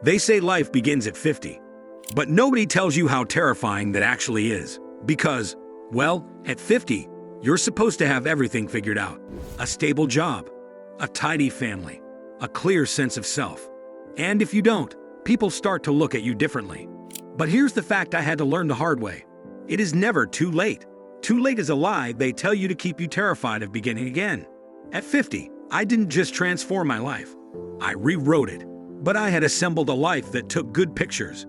They say life begins at 50, but nobody tells you how terrifying that actually is. Because, well, at 50, you're supposed to have everything figured out. A stable job, a tidy family, a clear sense of self. And if you don't, people start to look at you differently. But here's the fact I had to learn the hard way. It is never too late. Too late is a lie they tell you to keep you terrified of beginning again. At 50, I didn't just transform my life. I rewrote it. But I had assembled a life that took good pictures.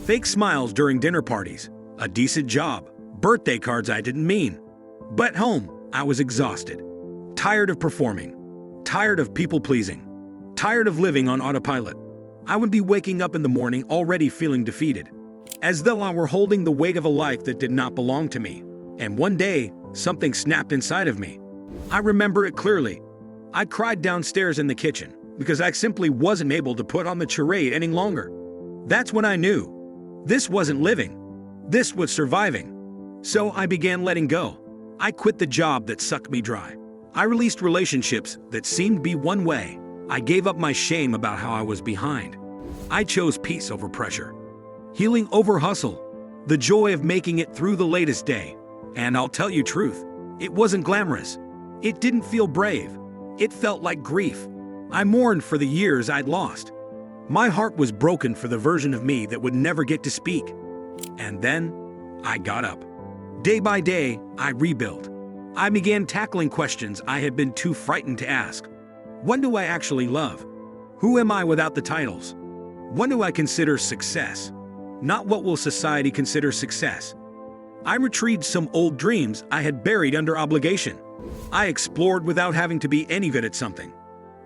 Fake smiles during dinner parties, a decent job, birthday cards I didn't mean. But home, I was exhausted. Tired of performing. Tired of people-pleasing. Tired of living on autopilot. I would be waking up in the morning already feeling defeated. As though I were holding the weight of a life that did not belong to me. And one day, something snapped inside of me. I remember it clearly. I cried downstairs in the kitchen because I simply wasn't able to put on the charade any longer. That's when I knew. This wasn't living. This was surviving. So I began letting go. I quit the job that sucked me dry. I released relationships that seemed to be one way. I gave up my shame about how I was behind. I chose peace over pressure. Healing over hustle. The joy of making it through the latest day. And I'll tell you truth, it wasn't glamorous. It didn't feel brave. It felt like grief. I mourned for the years I'd lost. My heart was broken for the version of me that would never get to speak. And then, I got up. Day by day, I rebuilt. I began tackling questions I had been too frightened to ask. What do I actually love? Who am I without the titles? What do I consider success? Not what will society consider success. I retrieved some old dreams I had buried under obligation. I explored without having to be any good at something.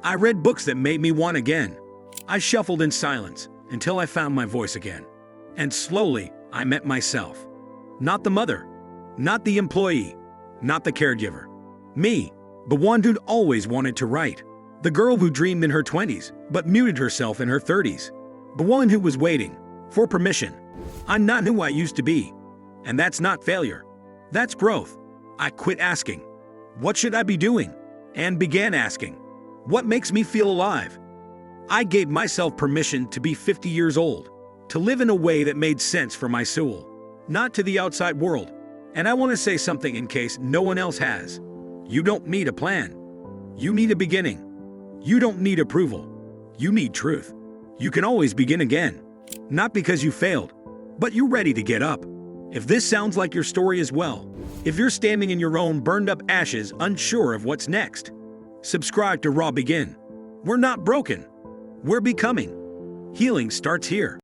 I read books that made me want again. I shuffled in silence until I found my voice again. And slowly, I met myself. Not the mother, not the employee, not the caregiver. Me, the one who'd always wanted to write. The girl who dreamed in her 20s, but muted herself in her 30s. The one who was waiting for permission. I'm not who I used to be. And that's not failure. That's growth. I quit asking, what should I be doing? And began asking, what makes me feel alive? I gave myself permission to be 50 years old, to live in a way that made sense for my soul, not to the outside world. And I want to say something in case no one else has. You don't need a plan. You need a beginning. You don't need approval. You need truth. You can always begin again. Not because you failed, but you're ready to get up. If this sounds like your story as well, if you're standing in your own burned up ashes unsure of what's next, subscribe to Raw Begin. We're not broken. We're becoming. Healing starts here.